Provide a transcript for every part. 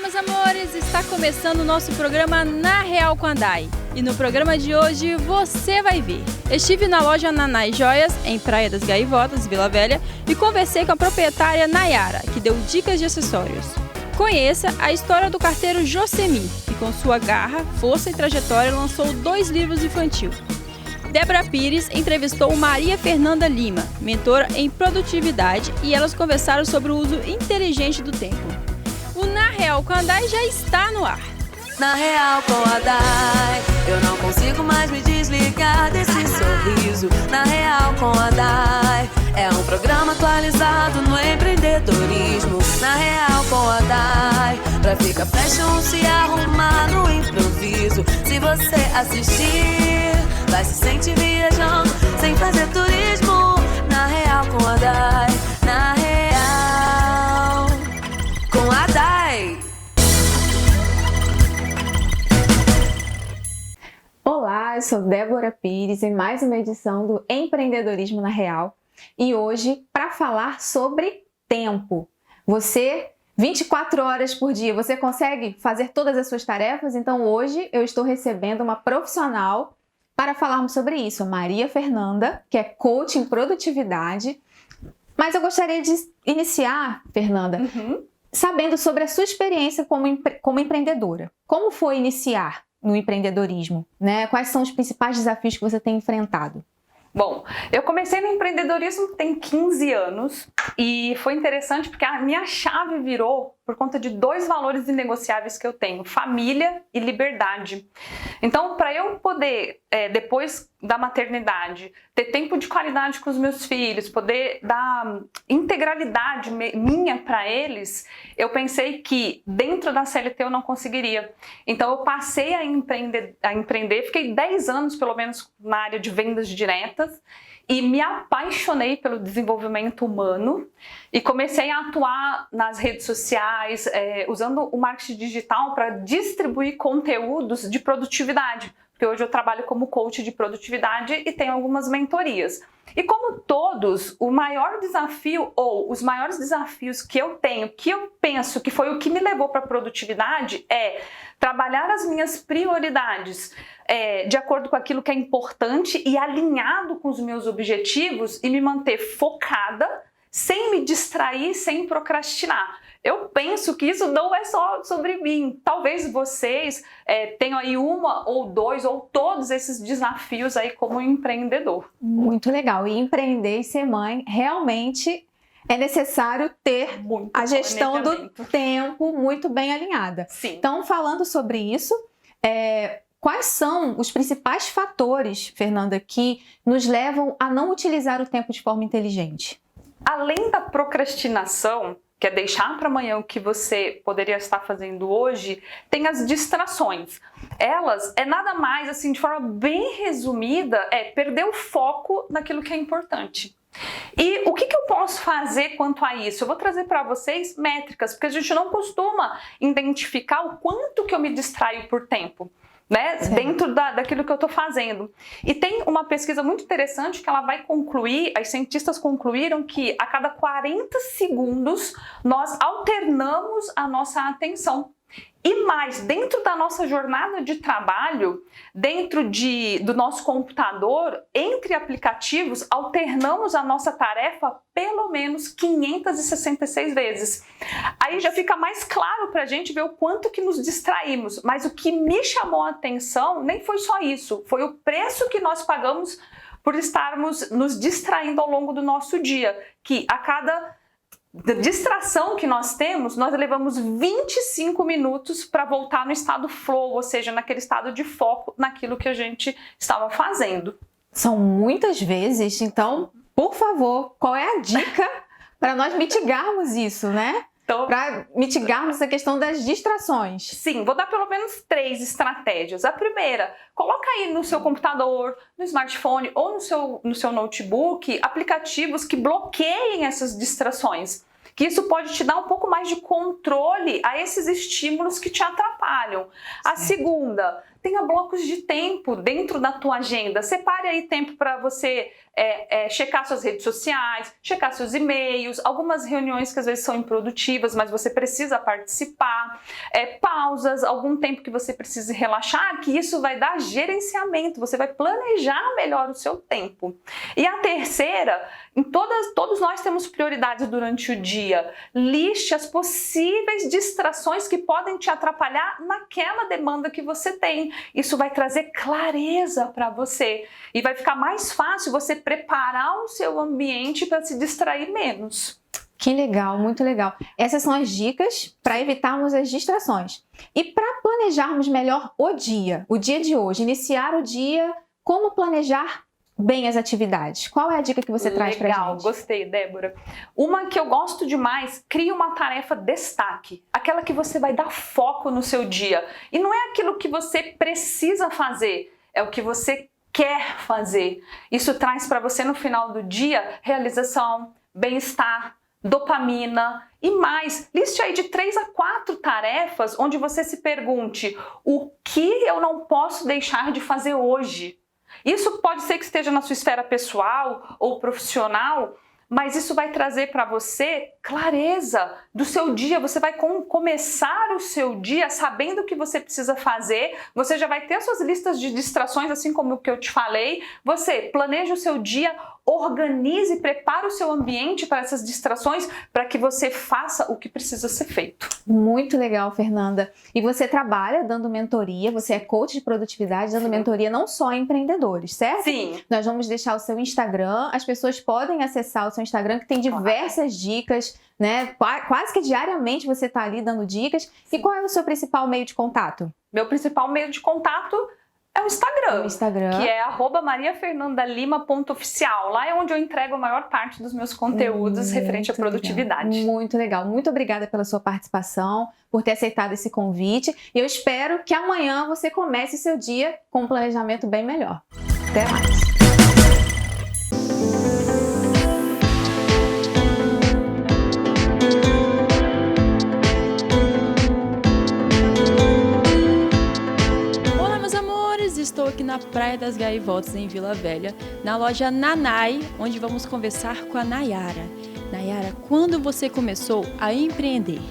meus amores! Está começando o nosso programa Na Real com a Dai. E no programa de hoje você vai ver. Estive na loja Nanai Joias, em Praia das Gaivotas, Vila Velha, e conversei com a proprietária Nayara, que deu dicas de acessórios. Conheça a história do carteiro Josemi, que com sua garra, força e trajetória lançou 2 livros infantis. Débora Pires entrevistou Maria Fernanda Lima, mentora em produtividade, e elas conversaram sobre o uso inteligente do tempo. O Na Real com a Dai já está no ar. Na Real com a Dai, eu não consigo mais me desligar desse sorriso. Na Real com a Dai, é um programa atualizado no empreendedorismo. Na Real com a Dai, pra ficar fashion se arrumar no improviso. Se você assistir, vai se sentir viajando sem fazer turismo. Na Real com a Dai, na Real com a Dai. Olá, eu sou Débora Pires em mais uma edição do Empreendedorismo na Real. E hoje, para falar sobre tempo. Você, 24 horas por dia, você consegue fazer todas as suas tarefas? Então hoje eu estou recebendo uma profissional para falarmos sobre isso, Maria Fernanda, que é coach em produtividade. Mas eu gostaria de iniciar, Fernanda, sabendo sobre a sua experiência como empreendedora. Como foi iniciar no empreendedorismo, né? Quais são os principais desafios que você tem enfrentado? Bom, eu comecei no empreendedorismo tem 15 anos e foi interessante porque a minha chave virou por conta de 2 valores inegociáveis que eu tenho: família e liberdade. Então, para eu poder, depois da maternidade, ter tempo de qualidade com os meus filhos, poder dar integralidade minha para eles, eu pensei que dentro da CLT eu não conseguiria. Então, eu passei a empreender, fiquei 10 anos pelo menos na área de vendas diretas e me apaixonei pelo desenvolvimento humano e comecei a atuar nas redes sociais, usando o marketing digital para distribuir conteúdos de produtividade. Porque hoje eu trabalho como coach de produtividade e tenho algumas mentorias. E como todos, o maior desafio ou os maiores desafios que eu tenho, que eu penso que foi o que me levou para a produtividade, é trabalhar as minhas prioridades de acordo com aquilo que é importante e alinhado com os meus objetivos e me manter focada, sem me distrair, sem procrastinar. Eu penso que isso não é só sobre mim. Talvez vocês tenham aí uma ou 2 ou todos esses desafios aí como empreendedor. Muito legal. E empreender e ser mãe realmente é necessário ter a gestão do tempo muito bem alinhada. Sim. Então, falando sobre isso, quais são os principais fatores, Fernanda, que nos levam a não utilizar o tempo de forma inteligente? Além da procrastinação, que é deixar para amanhã o que você poderia estar fazendo hoje, tem as distrações. Elas é nada mais, assim, de forma bem resumida, perder o foco naquilo que é importante. E o que eu posso fazer quanto a isso? Eu vou trazer para vocês métricas, porque a gente não costuma identificar o quanto que eu me distraio por tempo, né? Dentro daquilo que eu estou fazendo. E tem uma pesquisa muito interessante que ela vai concluir, as cientistas concluíram que a cada 40 segundos nós alternamos a nossa atenção. E mais, dentro da nossa jornada de trabalho, dentro do nosso computador, entre aplicativos, alternamos a nossa tarefa pelo menos 566 vezes. Aí já fica mais claro para a gente ver o quanto que nos distraímos. Mas o que me chamou a atenção nem foi só isso, foi o preço que nós pagamos por estarmos nos distraindo ao longo do nosso dia, que a cada distração que nós temos, nós levamos 25 minutos para voltar no estado flow, ou seja, naquele estado de foco naquilo que a gente estava fazendo. São muitas vezes, então, por favor, qual é a dica para nós mitigarmos isso, né? Então, para mitigarmos a questão das distrações. Sim, vou dar pelo menos 3 estratégias. A primeira, coloca aí no seu computador, no smartphone ou no seu notebook aplicativos que bloqueiem essas distrações. Que isso pode te dar um pouco mais de controle a esses estímulos que te atrapalham. A segunda, tenha blocos de tempo dentro da tua agenda. Separe aí tempo para você checar suas redes sociais, checar seus e-mails, algumas reuniões que às vezes são improdutivas, mas você precisa participar, pausas, algum tempo que você precise relaxar, que isso vai dar gerenciamento, você vai planejar melhor o seu tempo. E a terceira, todos nós temos prioridades durante o dia. Liste as possíveis distrações que podem te atrapalhar naquela demanda que você tem. Isso vai trazer clareza para você e vai ficar mais fácil você preparar o seu ambiente para se distrair menos. Que legal, muito legal. Essas são as dicas para evitarmos as distrações. E para planejarmos melhor o dia de hoje, iniciar o dia, como planejar bem as atividades? Qual é a dica que você traz pra gente? Legal, gostei, Débora. Uma que eu gosto demais, cria uma tarefa destaque. Aquela que você vai dar foco no seu dia. E não é aquilo que você precisa fazer, é o que você quer fazer. Isso traz para você no final do dia realização, bem-estar, dopamina e mais. Liste aí de 3 a 4 tarefas onde você se pergunte: o que eu não posso deixar de fazer hoje? Isso pode ser que esteja na sua esfera pessoal ou profissional, mas isso vai trazer para você clareza do seu dia. Você vai começar o seu dia sabendo o que você precisa fazer, você já vai ter as suas listas de distrações, assim como o que eu te falei. Você planeja o seu dia, organize e prepara o seu ambiente para essas distrações, para que você faça o que precisa ser feito. Muito legal, Fernanda. E você trabalha dando mentoria, você é coach de produtividade, dando mentoria não só a empreendedores, certo? Sim. Nós vamos deixar o seu Instagram, as pessoas podem acessar o seu Instagram, que tem diversas dicas, né? Quase que diariamente você está ali dando dicas. Sim. E qual é o seu principal meio de contato? Meu principal meio de contato é o Instagram, que é @mariafernandalima.oficial. Lá é onde eu entrego a maior parte dos meus conteúdos referente à produtividade. Muito legal. Muito obrigada pela sua participação, por ter aceitado esse convite. E eu espero que amanhã você comece o seu dia com um planejamento bem melhor. Até mais! Estou aqui na Praia das Gaivotas, em Vila Velha, na loja Nanai, onde vamos conversar com a Nayara. Nayara, quando você começou a empreender?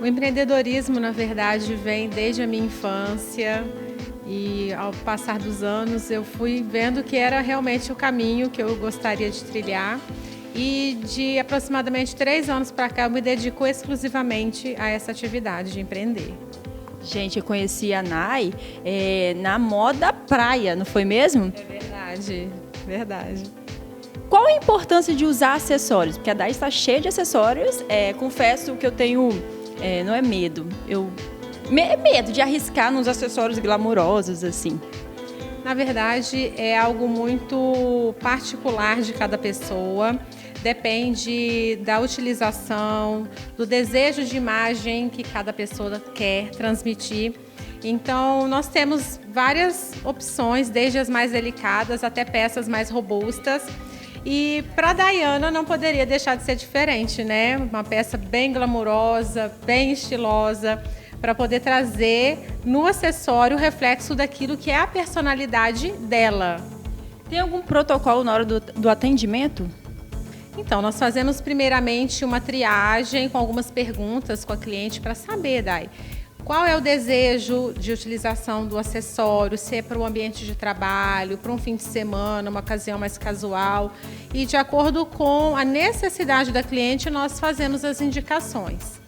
O empreendedorismo, na verdade, vem desde a minha infância e, ao passar dos anos, eu fui vendo que era realmente o caminho que eu gostaria de trilhar. E de aproximadamente 3 anos para cá, eu me dedico exclusivamente a essa atividade de empreender. Gente, eu conheci a Nay na moda praia, não foi mesmo? É verdade, verdade. Qual a importância de usar acessórios? Porque a Nay está cheia de acessórios. Confesso que eu tenho, não é medo, medo de arriscar nos acessórios glamourosos, assim. Na verdade, é algo muito particular de cada pessoa. Depende da utilização, do desejo de imagem que cada pessoa quer transmitir. Então, nós temos várias opções, desde as mais delicadas até peças mais robustas. E para a Dayana não poderia deixar de ser diferente, né? Uma peça bem glamurosa, bem estilosa, para poder trazer no acessório o reflexo daquilo que é a personalidade dela. Tem algum protocolo na hora do atendimento? Então, nós fazemos primeiramente uma triagem com algumas perguntas com a cliente para saber, Day, qual é o desejo de utilização do acessório, se é para o ambiente de trabalho, para um fim de semana, uma ocasião mais casual. E de acordo com a necessidade da cliente, nós fazemos as indicações.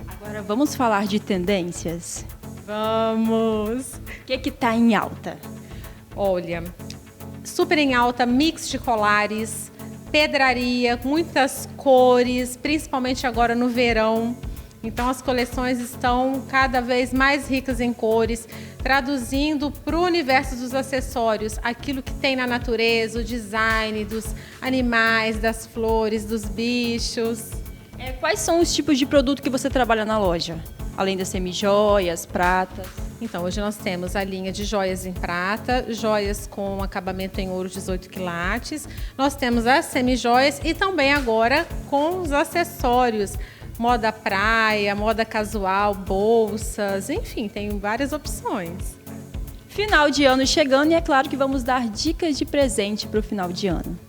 Agora vamos falar de tendências? Vamos! O que está em alta? Olha, super em alta, mix de colares, pedraria, muitas cores, principalmente agora no verão. Então as coleções estão cada vez mais ricas em cores, traduzindo para o universo dos acessórios aquilo que tem na natureza, o design dos animais, das flores, dos bichos. Quais são os tipos de produto que você trabalha na loja? Além das semijoias, pratas? Então, hoje nós temos a linha de joias em prata, joias com acabamento em ouro 18 quilates. Nós temos as semijoias e também agora com os acessórios. Moda praia, moda casual, bolsas, enfim, tem várias opções. Final de ano chegando e é claro que vamos dar dicas de presente para o final de ano.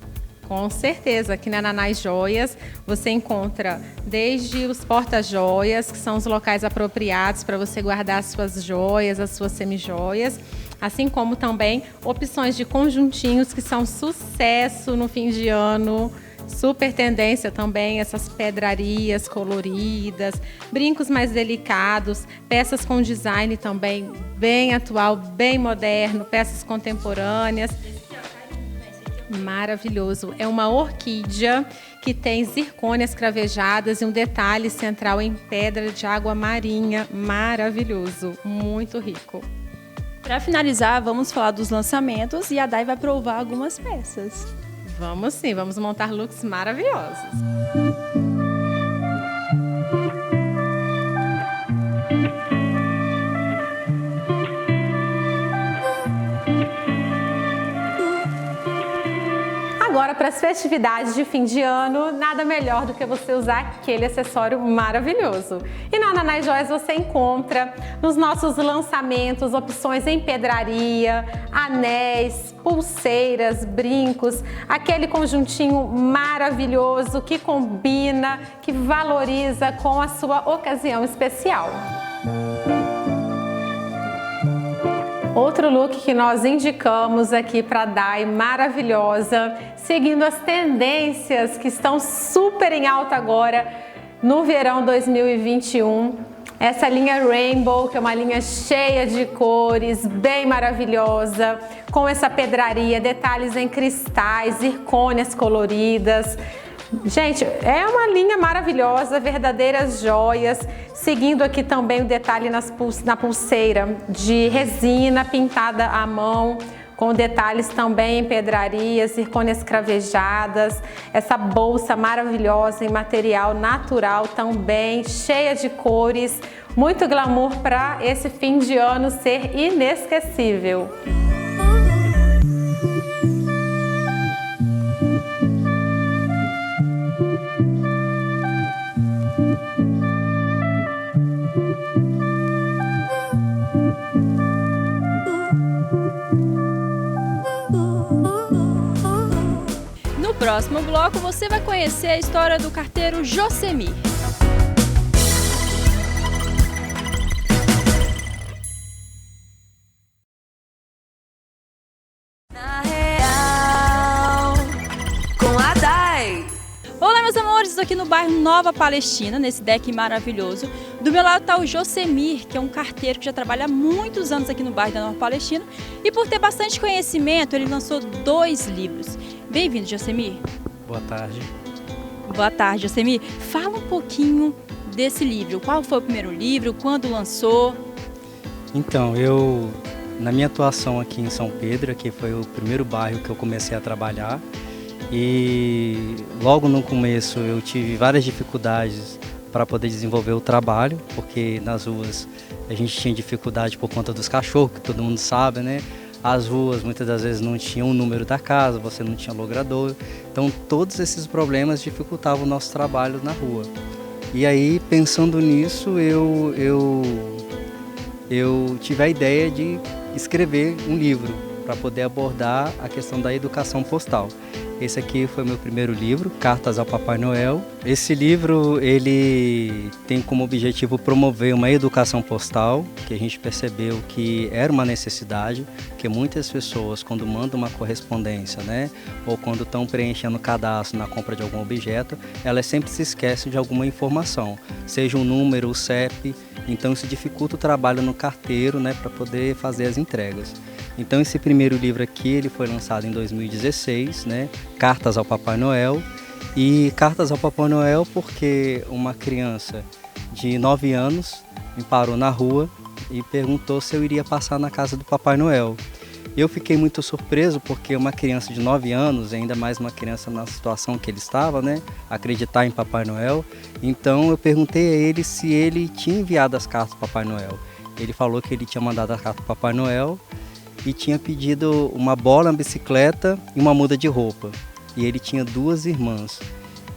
Com certeza, aqui na Nanai Joias você encontra desde os porta-joias, que são os locais apropriados para você guardar as suas joias, as suas semijoias, assim como também opções de conjuntinhos que são sucesso no fim de ano, super tendência também, essas pedrarias coloridas, brincos mais delicados, peças com design também bem atual, bem moderno, peças contemporâneas. Maravilhoso. É uma orquídea que tem zircônias cravejadas e um detalhe central em pedra de água marinha. Maravilhoso. Muito rico. Para finalizar, vamos falar dos lançamentos e a Dai vai provar algumas peças. Vamos sim, vamos montar looks maravilhosos. Agora, para as festividades de fim de ano, nada melhor do que você usar aquele acessório maravilhoso. E na Nanai Joias você encontra nos nossos lançamentos opções em pedraria, anéis, pulseiras, brincos, aquele conjuntinho maravilhoso que combina, que valoriza com a sua ocasião especial. Outro look que nós indicamos aqui para a Dai, maravilhosa, seguindo as tendências que estão super em alta agora no verão 2021. Essa linha Rainbow, que é uma linha cheia de cores, bem maravilhosa, com essa pedraria, detalhes em cristais, zircônias coloridas. Gente, é uma linha maravilhosa, verdadeiras joias, seguindo aqui também o detalhe na pulseira de resina pintada à mão, com detalhes também em pedrarias, zircônias cravejadas, essa bolsa maravilhosa em material natural também, cheia de cores, muito glamour para esse fim de ano ser inesquecível. No próximo bloco, você vai conhecer a história do carteiro Josemir. Na Real com a Dai. Olá, meus amores, estou aqui no bairro Nova Palestina, nesse deck maravilhoso. Do meu lado está o Josemir, que é um carteiro que já trabalha há muitos anos aqui no bairro da Nova Palestina. E por ter bastante conhecimento, ele lançou 2 livros. Bem-vindo, Josemir. Boa tarde. Boa tarde, Josemir. Fala um pouquinho desse livro. Qual foi o primeiro livro? Quando lançou? Então, na minha atuação aqui em São Pedro, que foi o primeiro bairro que eu comecei a trabalhar, e logo no começo eu tive várias dificuldades para poder desenvolver o trabalho, porque nas ruas a gente tinha dificuldade por conta dos cachorros, que todo mundo sabe, né? As ruas muitas das vezes não tinham o número da casa, você não tinha logrador, então todos esses problemas dificultavam o nosso trabalho na rua. E aí, pensando nisso, eu tive a ideia de escrever um livro para poder abordar a questão da educação postal. Esse aqui foi meu primeiro livro, Cartas ao Papai Noel. Esse livro ele tem como objetivo promover uma educação postal, que a gente percebeu que era uma necessidade, que muitas pessoas quando mandam uma correspondência, né, ou quando estão preenchendo o cadastro na compra de algum objeto, elas sempre se esquecem de alguma informação, seja um número, o CEP, então isso dificulta o trabalho no carteiro, né, para poder fazer as entregas. Então esse primeiro livro aqui ele foi lançado em 2016, né? Cartas ao Papai Noel. E Cartas ao Papai Noel porque uma criança de 9 anos me parou na rua e perguntou se eu iria passar na casa do Papai Noel. Eu fiquei muito surpreso porque uma criança de 9 anos, ainda mais uma criança na situação que ele estava, né? Acreditar em Papai Noel. Então eu perguntei a ele se ele tinha enviado as cartas do Papai Noel. Ele falou que ele tinha mandado a carta do Papai Noel e tinha pedido uma bola, uma bicicleta e uma muda de roupa. E ele tinha 2 irmãs.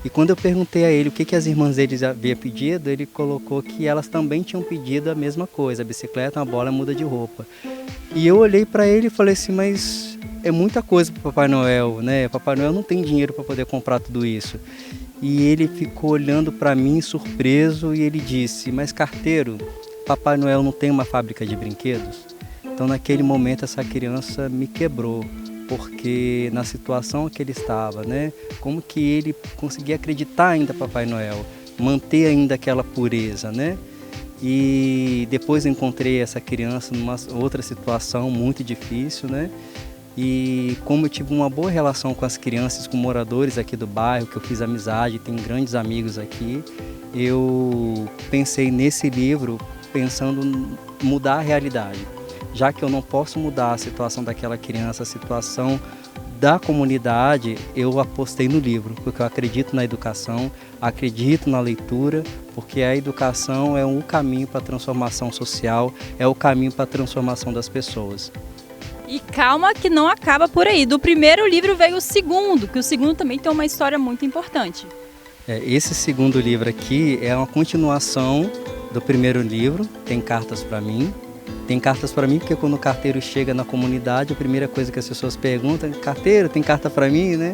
E quando eu perguntei a ele o que as irmãs deles haviam pedido, ele colocou que elas também tinham pedido a mesma coisa, a bicicleta, uma bola e uma muda de roupa. E eu olhei para ele e falei assim, mas é muita coisa para Papai Noel, né? Papai Noel não tem dinheiro para poder comprar tudo isso. E ele ficou olhando para mim surpreso e ele disse, mas carteiro, Papai Noel não tem uma fábrica de brinquedos? Então naquele momento essa criança me quebrou, porque na situação que ele estava, né? Como que ele conseguia acreditar ainda Papai Noel, manter ainda aquela pureza, né? E depois eu encontrei essa criança numa outra situação muito difícil, né? E como eu tive uma boa relação com as crianças, com moradores aqui do bairro, que eu fiz amizade, tenho grandes amigos aqui, eu pensei nesse livro pensando em mudar a realidade. Já que eu não posso mudar a situação daquela criança, a situação da comunidade, eu apostei no livro, porque eu acredito na educação, acredito na leitura, porque a educação é o caminho para a transformação social, é o caminho para a transformação das pessoas. E calma que não acaba por aí. Do primeiro livro veio o segundo, que o segundo também tem uma história muito importante. Esse segundo livro aqui é uma continuação do primeiro livro, Tem Cartas para Mim. Tem cartas para mim porque quando o carteiro chega na comunidade, a primeira coisa que as pessoas perguntam, carteiro, tem carta para mim, né?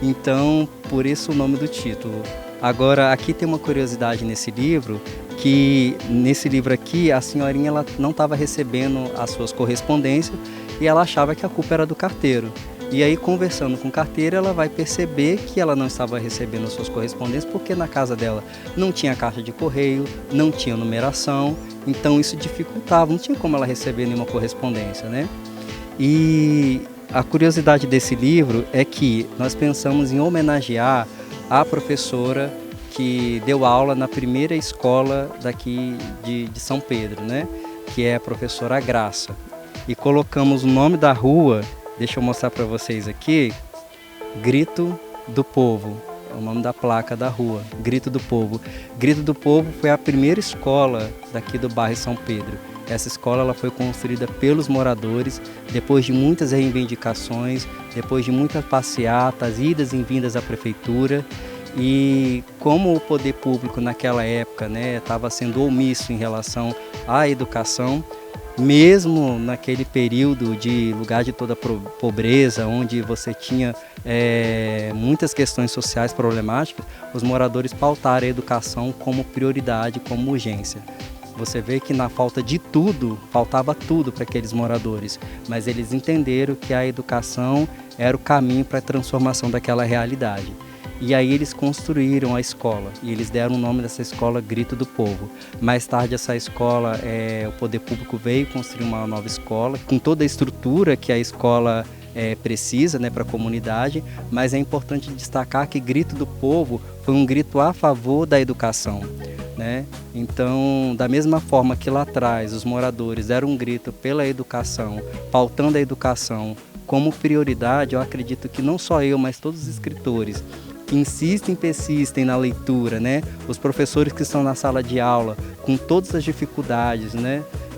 Então, por isso o nome do título. Agora, aqui tem uma curiosidade nesse livro, que nesse livro aqui a senhorinha ela não estava recebendo as suas correspondências e ela achava que a culpa era do carteiro. E aí, conversando com o carteiro, ela vai perceber que ela não estava recebendo as suas correspondências porque na casa dela não tinha caixa de correio, não tinha numeração, então isso dificultava, não tinha como ela receber nenhuma correspondência, né? E a curiosidade desse livro é que nós pensamos em homenagear a professora que deu aula na primeira escola daqui de São Pedro, né? Que é a professora Graça. E colocamos o nome da rua, deixa eu mostrar para vocês aqui, Grito do Povo, é o nome da placa da rua, Grito do Povo. Grito do Povo foi a primeira escola daqui do bairro São Pedro. Essa escola ela foi construída pelos moradores, depois de muitas reivindicações, depois de muitas passeatas, idas e vindas à prefeitura. E como o poder público naquela época estava sendo omisso em relação à educação, mesmo naquele período de lugar de toda pobreza, onde você tinha muitas questões sociais problemáticas, os moradores pautaram a educação como prioridade, como urgência. Você vê que na falta de tudo, faltava tudo para aqueles moradores, mas eles entenderam que a educação era o caminho para a transformação daquela realidade. E aí eles construíram a escola e eles deram o nome dessa escola Grito do Povo. Mais tarde essa escola, o poder público veio construir uma nova escola com toda a estrutura que a escola precisa para a comunidade, mas é importante destacar que Grito do Povo foi um grito a favor da educação. Então, da mesma forma que lá atrás os moradores deram um grito pela educação, pautando a educação como prioridade, eu acredito que não só eu, mas todos os escritores que insistem e persistem na leitura, os professores que estão na sala de aula com todas as dificuldades,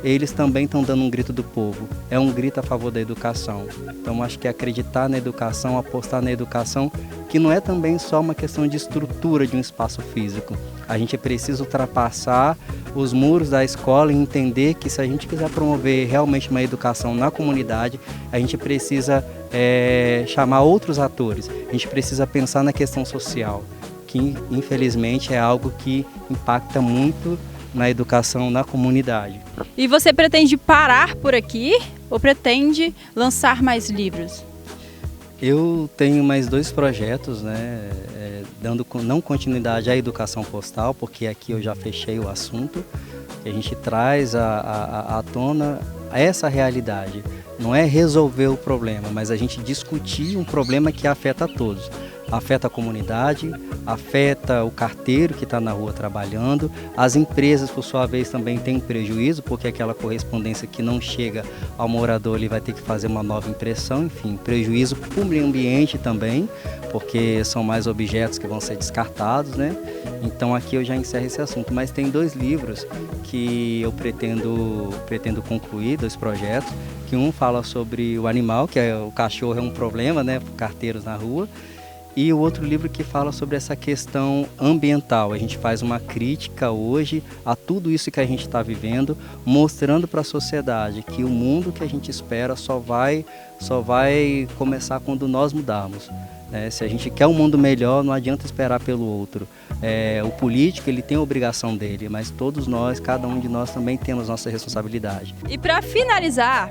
eles também estão dando um grito do povo. É um grito a favor da educação. Então acho que acreditar na educação, apostar na educação, que não é também só uma questão de estrutura de um espaço físico. A gente precisa ultrapassar os muros da escola e entender que se a gente quiser promover realmente uma educação na comunidade, a gente precisa chamar outros atores. A gente precisa pensar na questão social, que infelizmente é algo que impacta muito na educação na comunidade. E você pretende parar por aqui ou pretende lançar mais livros? Eu tenho mais 2 projetos, dando não continuidade à educação postal, porque aqui eu já fechei o assunto, que a gente traz à tona essa realidade. Não é resolver o problema, mas a gente discutir um problema que afeta a todos. Afeta a comunidade, afeta o carteiro que está na rua trabalhando, as empresas, por sua vez, também têm prejuízo, porque aquela correspondência que não chega ao morador, ele vai ter que fazer uma nova impressão, enfim, prejuízo para o meio ambiente também, porque são mais objetos que vão ser descartados, Então aqui eu já encerro esse assunto, mas tem 2 livros que eu pretendo concluir, 2 projetos, que um fala sobre o animal, que o cachorro é um problema, para carteiros na rua, E o outro livro que fala sobre essa questão ambiental. A gente faz uma crítica hoje a tudo isso que a gente está vivendo, mostrando para a sociedade que o mundo que a gente espera só vai começar quando nós mudarmos. Se a gente quer um mundo melhor, não adianta esperar pelo outro. O político, ele tem a obrigação dele, mas todos nós, cada um de nós também temos nossa responsabilidade. E para finalizar,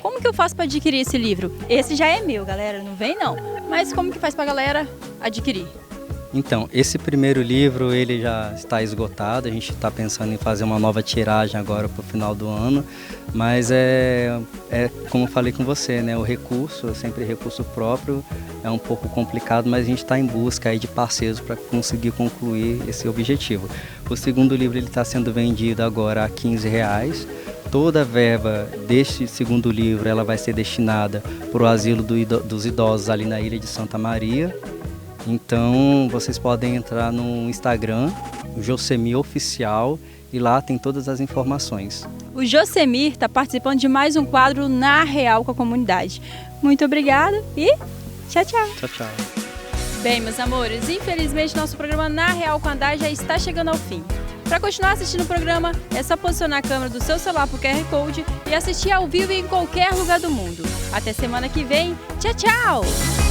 como que eu faço para adquirir esse livro? Esse já é meu, galera, não vem não. Mas como que faz para a galera adquirir? Então, esse primeiro livro ele já está esgotado, a gente está pensando em fazer uma nova tiragem agora para o final do ano, mas como eu falei com você, né, o recurso, sempre recurso próprio, é um pouco complicado, mas a gente está em busca aí de parceiros para conseguir concluir esse objetivo. O segundo livro está sendo vendido agora a R$15. Toda a verba deste segundo livro ela vai ser destinada para o asilo dos idosos ali na Ilha de Santa Maria. Então vocês podem entrar no Instagram, Josemir Oficial, e lá tem todas as informações. O Josemir está participando de mais um quadro Na Real com a comunidade. Muito obrigada e tchau, tchau. Tchau, tchau. Bem, meus amores, infelizmente nosso programa Na Real com a Dai já está chegando ao fim. Para continuar assistindo o programa, é só posicionar a câmera do seu celular para o QR Code e assistir ao vivo em qualquer lugar do mundo. Até semana que vem. Tchau, tchau!